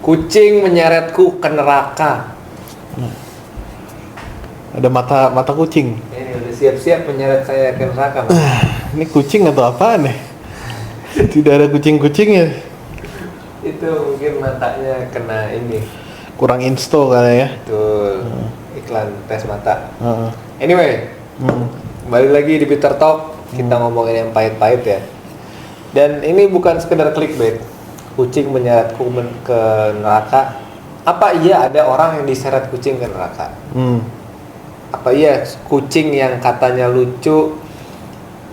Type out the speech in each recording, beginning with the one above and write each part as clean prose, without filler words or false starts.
Kucing menyeretku ke neraka. Ada mata kucing. Ini udah siap-siap menyeret saya ke neraka. Mas. Ini kucing atau apaan nih? Tidak ada kucing-kucingnya. Itu mungkin matanya kena ini. Kurang insto kali ya. Betul. Iklan tes mata. Heeh. Anyway, balik lagi di Bitter Talk. Kita ngomongin yang pahit-pahit ya. Dan ini bukan sekedar clickbait. Kucing menyeretku ke neraka. Apa iya ada orang yang diseret kucing ke neraka? Apa iya kucing yang katanya lucu,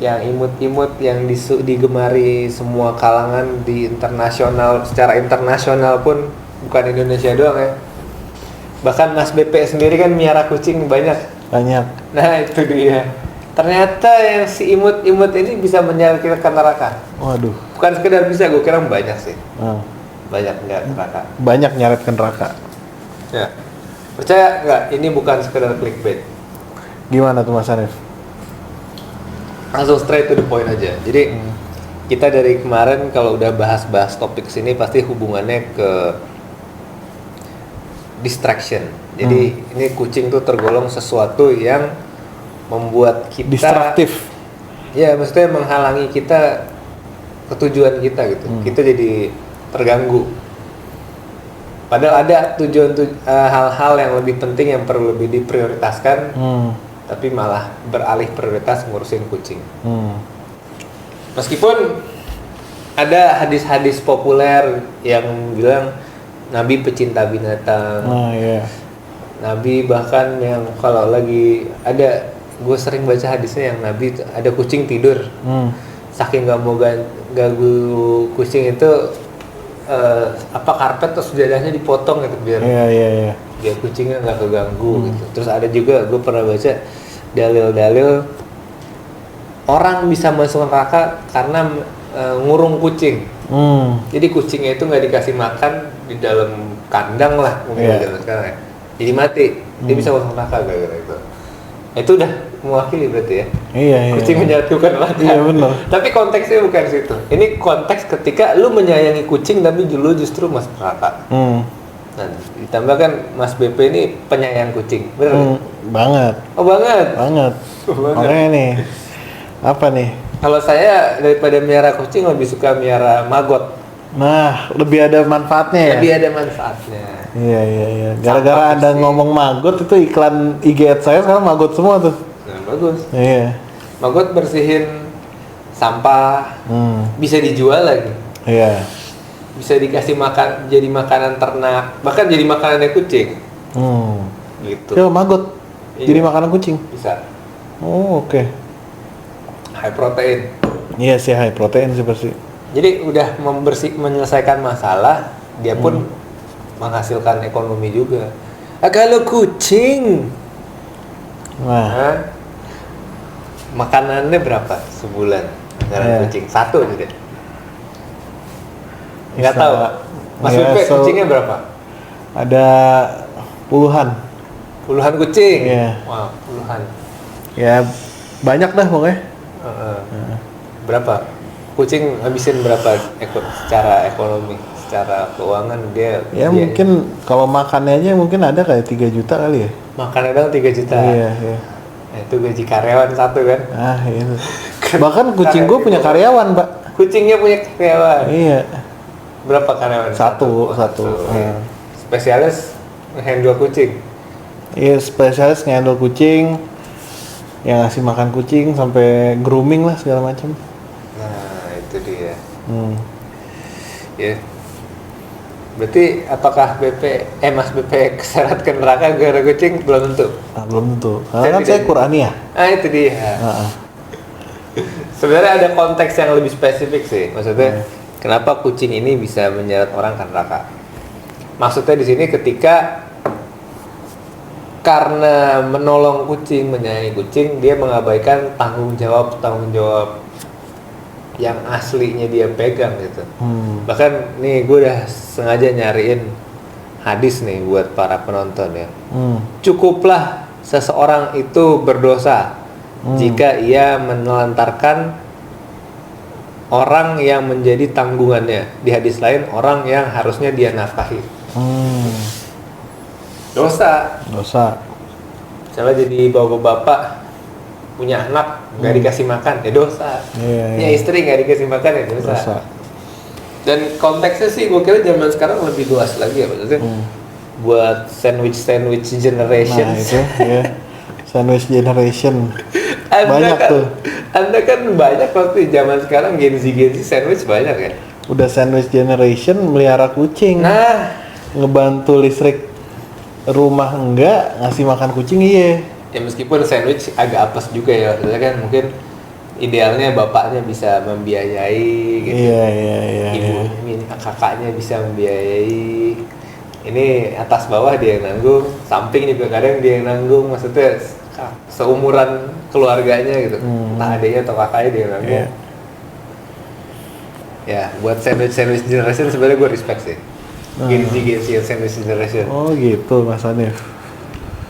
yang imut-imut, yang digemari semua kalangan di internasional, secara internasional pun, bukan Indonesia doang ya. Bahkan Mas BP sendiri kan miara kucing banyak. Nah itu dia. Ternyata yang si imut-imut ini bisa menyeret kita ke neraka. Waduh. Bukan sekedar bisa, gue kira banyak sih. Banyak menyeret neraka. Banyak nyeret ke neraka. Ya. Percaya nggak? Ini bukan sekedar clickbait. Gimana tuh Mas Arif? Langsung straight to the point aja. Jadi kita dari kemarin kalau udah bahas-bahas topik sini pasti hubungannya ke distraction. Jadi ini kucing tuh tergolong sesuatu yang membuat kita distraktif. Ya, maksudnya menghalangi kita ketujuan kita gitu. Kita jadi terganggu. Padahal ada hal-hal yang lebih penting yang perlu lebih diprioritaskan, tapi malah beralih prioritas ngurusin kucing. Meskipun ada hadis-hadis populer yang bilang Nabi pecinta binatang. Nabi bahkan yang kalau lagi ada, gue sering baca hadisnya yang Nabi ada kucing tidur, saking gak mau ganggu kucing itu karpet atau sejadahnya dipotong gitu biar biar kucingnya nggak keganggu gitu. Terus ada juga gue pernah baca dalil-dalil orang bisa masuk neraka karena ngurung kucing. Jadi kucingnya itu nggak dikasih makan di dalam kandang lah mungkin sekarang ya. Jadi mati, dia bisa masuk neraka gara-gara itu. Itu udah mewakili berarti ya. Kucing menjatuhkan neraka. Iya benar. Tapi konteksnya bukan situ. Ini konteks ketika lu menyayangi kucing tapi lu justru masuk neraka. Nah, ditambahkan Mas BP ini penyayang kucing, benar? Banget. Oh banget. Makanya nih, apa nih? Kalau saya daripada miara kucing lebih suka miara maggot. Nah, lebih ada manfaatnya ya? Lebih ada manfaatnya. Iya. Gara-gara Anda ngomong maggot, itu iklan IG Ads saya sekarang maggot semua tuh. Nah, bagus. Iya. Maggot bersihin sampah, bisa dijual lagi. Iya. Bisa dikasih makan, jadi makanan ternak, bahkan jadi makanannya kucing. Gitu. Ya, maggot jadi makanan kucing? Bisa. Oh, oke. High protein. Iya sih, high protein sih pasti. Jadi udah menyelesaikan masalah, dia pun menghasilkan ekonomi juga. Kalau kucing, makanannya berapa sebulan? Makanan kucing satu gitu. Nggak tahu. Mas Pepe, kucingnya berapa? Ada puluhan. Puluhan kucing. Iya. Wah, puluhan. Ya banyak dah pokoknya. Berapa? Kucing habisin berapa secara ekonomi, secara keuangan dia? Ya mungkin kalau makannya aja mungkin ada kayak 3 juta kali ya. Makannya dong 3 juta. Iya. Itu gaji karyawan satu kan? Itu. Bahkan kucing gue punya karyawan, Pak. Kucingnya punya karyawan. Iya. Berapa karyawan? Satu. Spesialis handle kucing. Iya, spesialis ngehandle kucing, yang ngasih makan kucing sampai grooming lah segala macam. Nah, itu dia. Ya. Berarti apakah Mas BP keseret ke neraka gara-gara kucing? Belum tentu. Belum tentu. Karena kan saya Qur'aniyah. Itu dia. Sebenarnya ada konteks yang lebih spesifik sih. Maksudnya kenapa kucing ini bisa menyeret orang ke neraka? Maksudnya di sini ketika karena menolong kucing, menyayangi kucing, dia mengabaikan tanggung jawab yang aslinya dia pegang gitu. Bahkan nih gue udah sengaja nyariin hadis nih buat para penonton ya. Cukuplah seseorang itu berdosa jika ia menelantarkan orang yang menjadi tanggungannya. Di hadis lain, orang yang harusnya dia nafkahi. Dosa. Misalnya jadi bapak-bapak punya anak nggak dikasih makan, ya dosa. Punya istri nggak dikasih makan, ya dosa. Dan konteksnya sih gue kira zaman sekarang lebih luas lagi ya, maksudnya buat sandwich generation. Nah itu ya, sandwich generation. Anda Banyak tuh. Anda kan banyak waktu zaman sekarang Gen Z sandwich banyak ya. Udah sandwich generation melihara kucing. Nah, Ngebantu listrik rumah enggak, ngasih makan kucing iya. ya meskipun sandwich agak apes juga ya, maksudnya kan mungkin idealnya bapaknya bisa membiayai gitu. Iya. Kakaknya bisa membiayai. Ini atas bawah dia yang nanggung, samping juga kadang dia yang nanggung, maksudnya seumuran keluarganya gitu. Entah adiknya atau kakaknya dia yang nanggung. Iya. Ya, buat sandwich generation sebenarnya gue respect sih. Gen Z sandwich generation. Oh gitu Mas Hanif.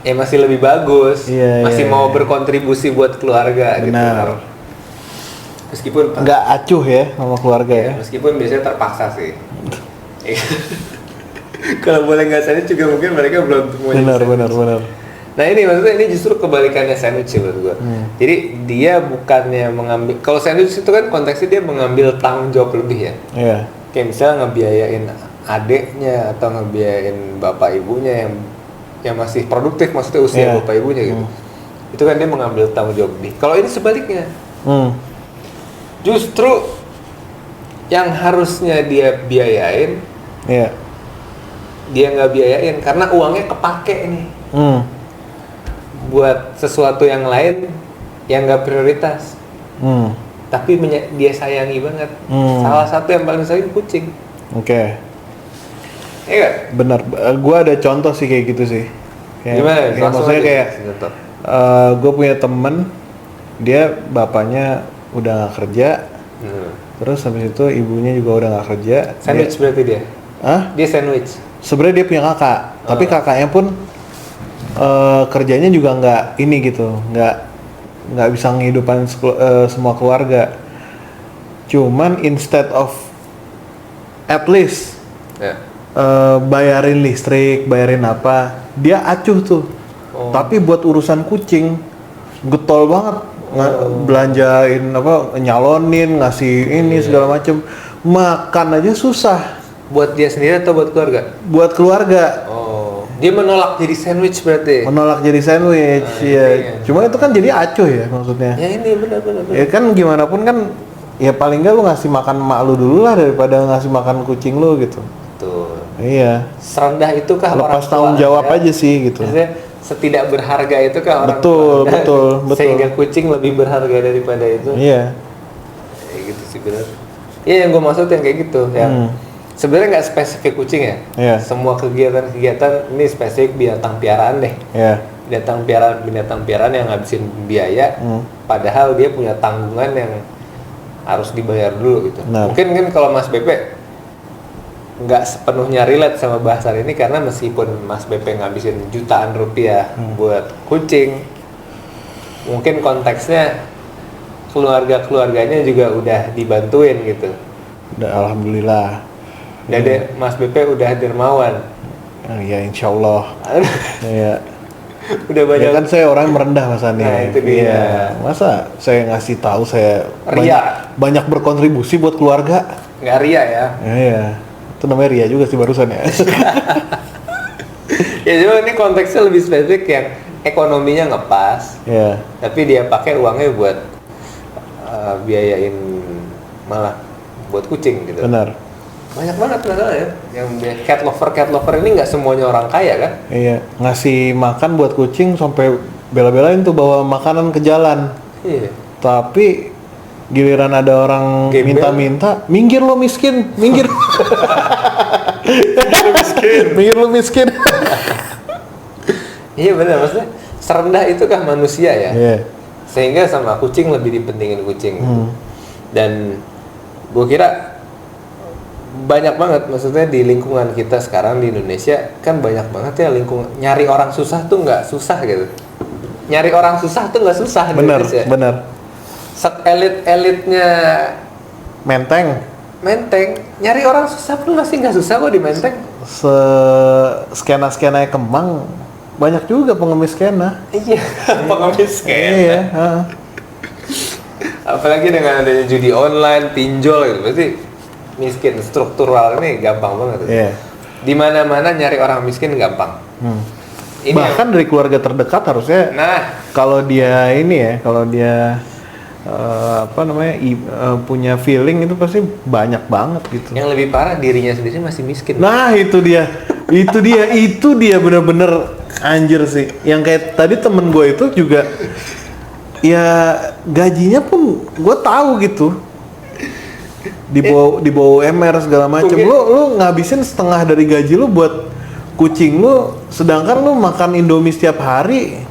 Ya masih lebih bagus, Iya, masih iya, mau iya. berkontribusi buat keluarga Benar. gitu. Meskipun Nggak acuh ya sama keluarga ya. meskipun biasanya terpaksa sih. Kalau boleh nggak sandwich juga mungkin mereka belum punya Benar. Nah ini maksudnya ini justru kebalikannya sandwich sih menurut gua. Jadi dia bukannya mengambil, kalau sandwich itu kan konteksnya dia mengambil tanggung jawab lebih ya. Iya. Kayak misalnya ngebiayain adeknya atau ngebiayain bapak ibunya yang masih produktif, maksudnya usia Iya. bapak ibunya gitu. Itu kan dia mengambil tanggung jawab lebih. Kalau ini sebaliknya. Justru yang harusnya dia biayain, Iya. dia nggak biayain karena uangnya kepake nih buat sesuatu yang lain yang nggak prioritas. Tapi dia sayangi banget. Salah satu yang paling sayang kucing. Oke. Iya nggak? Benar. Gua ada contoh sih kayak gitu sih. Gimana? Ya, maksudnya kayak gue punya temen, dia bapaknya udah nggak kerja, terus habis itu ibunya juga udah nggak kerja. Sandwich berarti dia? Dia sandwich? Sebenarnya dia punya kakak, tapi kakaknya pun kerjanya juga nggak ini gitu, nggak bisa ngehidupin semua keluarga. Cuman instead of at least bayarin listrik, bayarin apa, dia acuh tuh. Tapi buat urusan kucing getol banget, belanjain apa, nyalonin, ngasih ini segala macem, makan aja susah. Buat dia sendiri atau buat keluarga? Buat keluarga. Oh, dia menolak jadi sandwich berarti? Menolak jadi sandwich, ya. Cuma itu kan jadi acuh ya maksudnya. Ya ini benar. Ya kan gimana pun kan, ya paling nggak lu ngasih makan emak lu dulu lah daripada ngasih makan kucing lu gitu. Betul. Iya. Serendah itukah orang tua? Lepas tanggung jawab aja sih gitu. Maksudnya setidak berharga itukah orang Betul, tua? betul. Sehingga kucing lebih berharga daripada itu. Iya. Kayak gitu sih benar. Iya yang gue maksud yang kayak gitu, yang sebenarnya nggak spesifik kucing ya. Iya. Semua kegiatan ini spesifik binatang piaraan deh. Iya. Binatang piaraan yang ngabisin biaya, padahal dia punya tanggungan yang harus dibayar dulu gitu. Benar. Mungkin kan kalau Mas Bepe nggak sepenuhnya relate sama bahasan ini karena meskipun Mas Bepe ngabisin jutaan rupiah buat kucing, mungkin konteksnya keluarganya juga udah dibantuin gitu. Udah alhamdulillah. Dan Mas Bepe udah dermawan. Ya insya Allah. Ya. Udah banyak. Ya kan saya orang merendah Mas Ani. Nah, itu dia. Iya. Masa saya ngasih tahu saya Ria. banyak berkontribusi buat keluarga? Nggak ria ya. Iya. Itu namanya ria juga sih barusan ya. Ya cuma ini konteksnya lebih spesifik yang ekonominya ngepas. Iya. Tapi dia pakai uangnya buat biayain malah buat kucing gitu. Benar. Banyak banget masalahnya. Yang cat lover ini nggak semuanya orang kaya kan? Iya, ngasih makan buat kucing sampai bela-belain tuh bawa makanan ke jalan. Iya. Tapi giliran ada orang Gembel. minta-minta, minggir lo miskin, minggir. Minggir lo miskin. Iya benar, maksudnya serendah itukah manusia ya? Iya. Sehingga sama kucing lebih dipentingin kucing. Dan gue kira banyak banget, maksudnya di lingkungan kita sekarang di Indonesia kan banyak banget ya nyari orang susah tuh nggak susah gitu. Nyari orang susah tuh nggak susah di Benar, Indonesia. benar. Elit-elitnya Menteng. Menteng, nyari orang susah pun masih nggak susah kok di Menteng. Skena-skena Kemang banyak juga pengemis skena. Iya, pengemis Iya, heeh. Apalagi dengan adanya judi online, pinjol gitu, berarti miskin struktural ini gampang banget. Iya. Di mana-mana nyari orang miskin gampang. Ini Bahkan dari keluarga terdekat harusnya nah, kalau dia ini ya, kalau dia punya feeling itu pasti banyak banget gitu. yang lebih parah dirinya sendiri masih miskin. Nah itu dia bener-bener anjir sih. Yang kayak tadi temen gue itu juga, ya gajinya pun gue tahu gitu. Di bawah UMR segala macam. Lu ngabisin setengah dari gaji lu buat kucing lu, sedangkan lu makan Indomie setiap hari.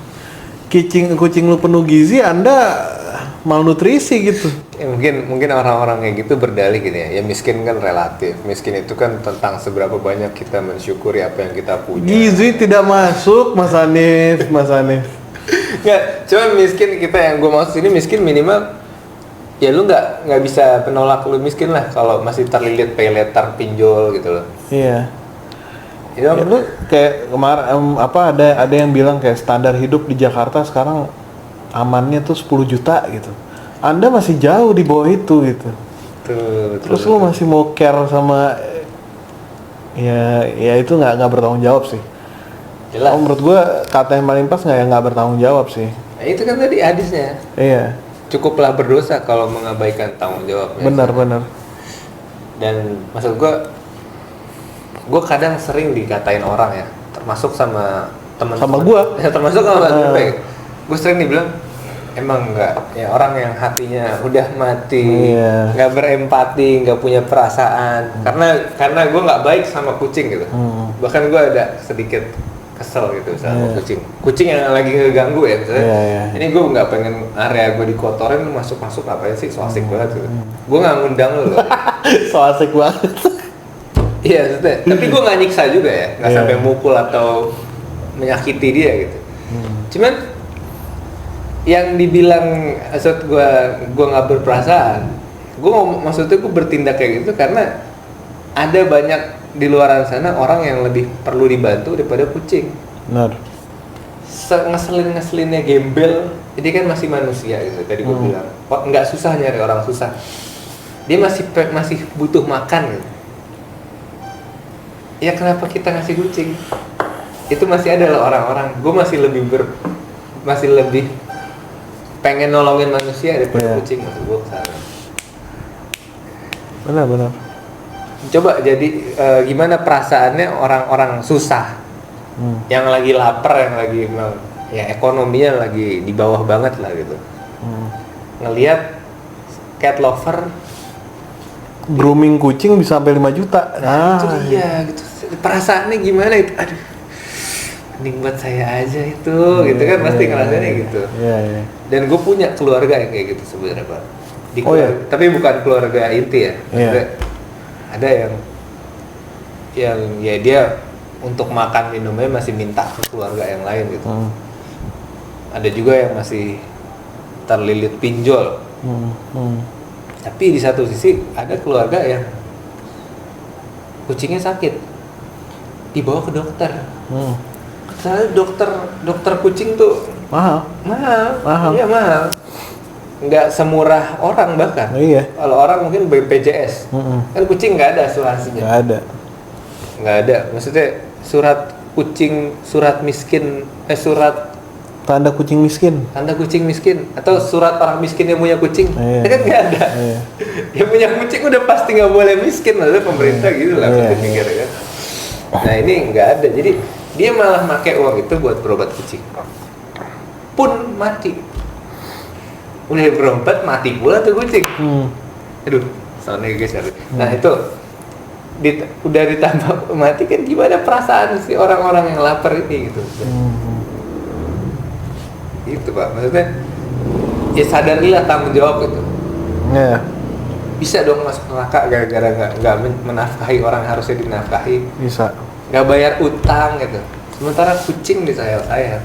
Kucing lu penuh gizi, Anda malnutrisi gitu. Ya, mungkin orang-orang kayak gitu berdalih gitu ya. Ya miskin kan relatif. Miskin itu kan tentang seberapa banyak kita mensyukuri apa yang kita punya. Gizi tidak masuk, Mas Hanif. Nggak, cuman miskin kita yang gue maksud ini miskin minimal ya lu nggak bisa penolak lu miskin lah kalau masih terlilit pay letter pinjol gitu loh. Iya. Ya, Ya, lu kayak kemarin ada yang bilang kayak standar hidup di Jakarta sekarang amannya tuh 10 juta gitu. Anda masih jauh di bawah itu gitu. Terus lu masih mau care sama ya itu nggak bertanggung jawab sih. jelas. Oh, menurut gua kata yang paling pas nggak bertanggung jawab sih. Nah, itu kan tadi hadisnya. Iya. Cukuplah berdosa kalau mengabaikan tanggung jawabnya. Benar. Dan maksud gue kadang sering dikatain orang ya, termasuk sama teman. Sama gua. Ya, termasuk sama gue sering dibilang emang nggak ya orang yang hatinya udah mati, nggak berempati, nggak punya perasaan. Karena gue nggak baik sama kucing gitu. Bahkan gue ada sedikit kesel gitu sama kucing yang lagi ngeganggu ya misalnya. Ini gue nggak pengen area gue dikotorin, masuk apa sih, so asik banget gitu. Gue nggak ngundang lu loh. So asik banget. Iya, tapi gue nggak nyiksa juga ya, nggak sampai mukul atau menyakiti dia gitu. Cuman yang dibilang maksud gue nggak berperasaan, maksudnya gue bertindak kayak gitu karena ada banyak di luar sana orang yang lebih perlu dibantu daripada kucing. Benar. Ngeselinnya gembel, ini kan masih manusia gitu. Tadi gue bilang, kok nggak susah nyari orang susah. Dia masih butuh makan gitu. Ya kenapa kita ngasih kucing? Itu masih ada loh orang-orang. Gue masih lebih pengen nolongin manusia daripada kucing, maksud gue kesana. Benar. Coba jadi gimana perasaannya orang-orang susah, yang lagi lapar, yang lagi ya ekonominya lagi di bawah banget lah gitu. Ngelihat cat lover grooming kucing bisa sampai 5 juta. Nah, itu dia gitu. Perasaannya gimana itu? Aduh. Mending buat saya aja itu, gitu kan pasti ngerasainnya gitu. Iya. Dan gue punya keluarga yang kayak gitu sebenarnya, Pak. Tapi bukan keluarga inti ya. Ada yang ya dia untuk makan minumnya masih minta ke keluarga yang lain gitu. Ada juga yang masih terlilit pinjol. Tapi di satu sisi ada keluarga yang kucingnya sakit, dibawa ke dokter. Soalnya dokter kucing tuh mahal. Iya mahal. Nggak semurah orang bahkan. Iya. Kalau orang mungkin BPJS. Kan kucing nggak ada asuransinya. Nggak ada. Maksudnya surat tanda kucing miskin. Tanda kucing miskin atau surat orang miskin yang punya kucing. Kan nggak ada. Yang punya kucing udah pasti nggak boleh miskin. Maksudnya pemerintah gitu lah pikir kan. Nah ini nggak ada. Jadi dia malah pakai uang itu buat berobat kucing. Pun mati. Udah berobat mati pula tuh kucing. Aduh, soalnya guys. Nah itu udah ditambah mati kan gimana perasaan si orang-orang yang lapar ini gitu. Itu Pak, maksudnya ya sadarilah tanggung jawab itu. Bisa dong masuk neraka gara-gara nggak menafkahi orang yang harusnya dinafkahi. Bisa. Nggak bayar utang gitu. Sementara kucing disayang-sayang.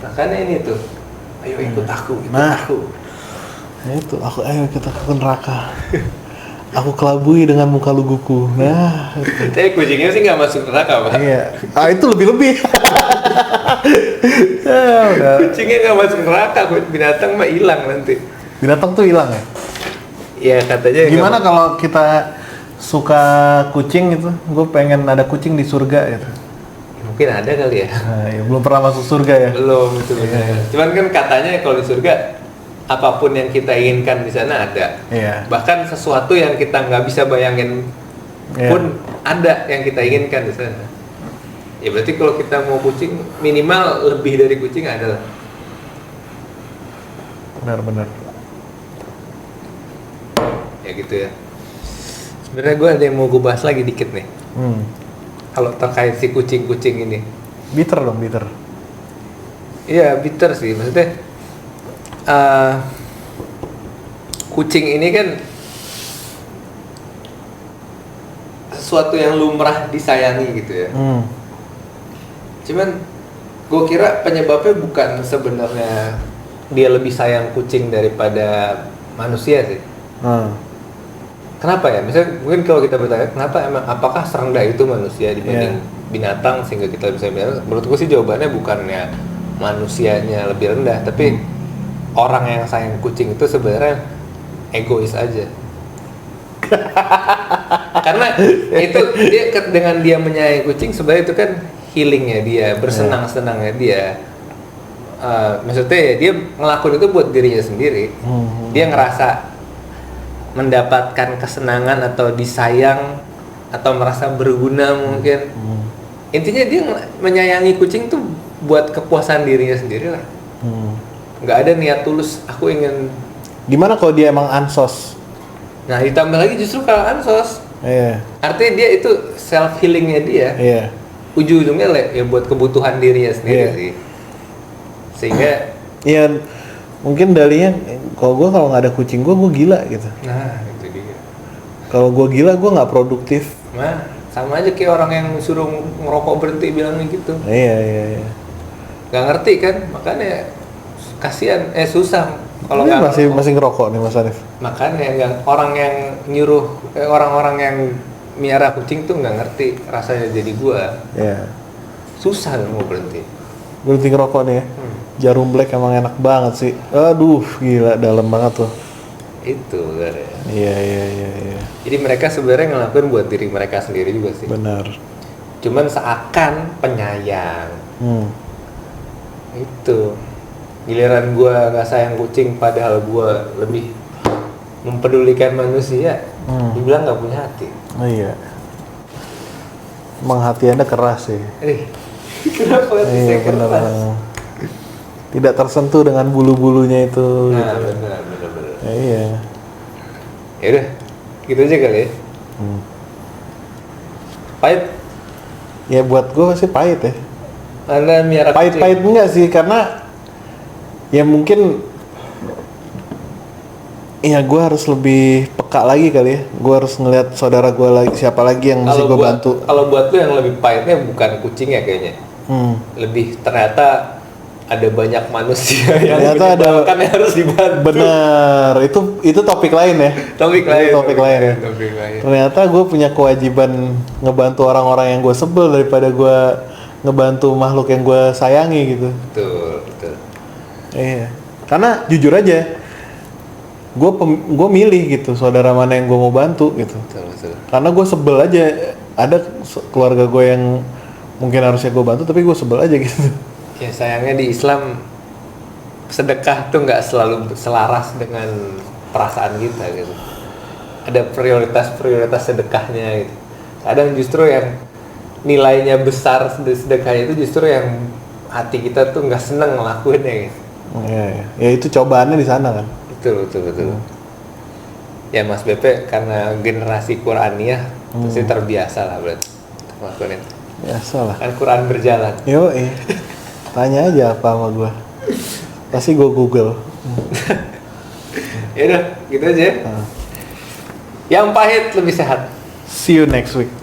Makanya ini tuh, ayo ikut aku. Nah itu, ayo kita ke neraka. Aku kelabui dengan muka luguku. Nah, Tapi kucingnya sih nggak masuk neraka, Pak. iya. Itu lebih-lebih. Ya, udah. Kucingnya nggak masuk neraka, binatang mah hilang nanti. Binatang tuh hilang ya? Iya katanya. Gimana kalau kita suka kucing gitu? Gue pengen ada kucing di surga gitu. Mungkin ada kali ya. Nah, ya, belum pernah masuk surga ya? Belum itu benar. Cuman kan katanya kalau di surga apapun yang kita inginkan di sana ada. Iya. Bahkan sesuatu yang kita nggak bisa bayangin Iya. pun ada yang kita inginkan di sana. Ya berarti kalau kita mau kucing minimal lebih dari kucing adalah. Benar-benar. Ya gitu ya. Sebenarnya gue ada yang mau gue bahas lagi dikit nih. Kalau terkait si kucing-kucing ini. Bitter dong, bitter. Iya bitter sih, maksudnya kucing ini kan sesuatu yang lumrah disayangi gitu ya. Cuman gue kira penyebabnya bukan sebenarnya dia lebih sayang kucing daripada manusia sih. Kenapa ya? Misalnya mungkin kalau kita bertanya kenapa emang apakah serendah itu manusia dibanding binatang sehingga kita bisa bilang, menurutku sih jawabannya bukannya manusianya lebih rendah, tapi orang yang sayang kucing itu sebenarnya egois aja. Karena itu dia dengan dia menyayangi kucing sebenarnya itu kan healingnya dia, bersenang-senangnya dia. Maksudnya ya dia ngelakuin itu buat dirinya sendiri. Dia ngerasa mendapatkan kesenangan atau disayang atau merasa berguna mungkin. Intinya dia menyayangi kucing tuh buat kepuasan dirinya sendiri lah. Nggak ada niat tulus aku ingin. Gimana kalau dia emang ansos? Nah ditambah lagi justru kalau ansos, artinya dia itu self healingnya dia. Ujung-ujungnya ya buat kebutuhan dirinya sendiri sih. Sehingga ya mungkin dalinya kalau nggak ada kucing gue gila gitu. nah itu dia. Kalau gue gila gue nggak produktif. Nah sama aja kayak orang yang suruh ngerokok berhenti bilangnya gitu. Iya. Nggak ngerti kan, makanya kasihan, susah kalau Ini nggak masih ngerokok nih Mas Arif. makanya nggak, orang yang nyuruh orang-orang yang miara kucing tuh nggak ngerti rasanya jadi gua. Susah mau berhenti ngerokok nih ya. Jarum black emang enak banget sih. Aduh gila, dalam banget tuh. itu kan ya. Iya. Jadi mereka sebenarnya ngelakuin buat diri mereka sendiri juga sih. Benar. Cuman seakan penyayang. Itu giliran gua nggak sayang kucing padahal gua lebih mempedulikan manusia, dibilang nggak punya hati. Iya. Emang hati Anda keras sih. Kenapa hati saya benar. keras? Tidak tersentuh dengan bulu-bulunya itu. Nah gitu. benar. Iya. Ya udah, gitu aja kali ya. Pahit. Ya buat gue sih pahit ya. Anda miara kucing. Pahit enggak sih, karena ya mungkin ya gue harus lebih peka lagi kali ya. Gue harus ngelihat saudara gue lagi, siapa lagi yang mesti gue bantu. Kalau buat lu yang lebih pahitnya bukan kucingnya kayaknya. Lebih ternyata ada banyak manusia yang menyebalkan yang harus dibantu. Bener, itu topik lain ya. Topik lain. Ternyata gue punya kewajiban ngebantu orang-orang yang gue sebel daripada gue ngebantu makhluk yang gue sayangi gitu. Betul. Iya. Karena jujur aja, gue milih gitu saudara mana yang gue mau bantu gitu. Betul. Karena gue sebel aja, ada keluarga gue yang mungkin harusnya gue bantu tapi gue sebel aja gitu. Ya sayangnya di Islam sedekah tuh nggak selalu selaras dengan perasaan kita gitu. Ada prioritas sedekahnya gitu. Kadang justru yang nilainya besar sedekahnya itu justru yang hati kita tuh nggak seneng ngelakuinnya gitu. Iya. Ya itu cobaannya di sana kan. Betul. Ya Mas Bepe karena generasi Qur'aniyah pasti terbiasa lah berarti ngelakuin itu. Biasa lah. Kan Quran berjalan. Tanya aja apa sama gue. Pasti gue Google. Ya udah, gitu aja. Yang pahit lebih sehat. See you next week.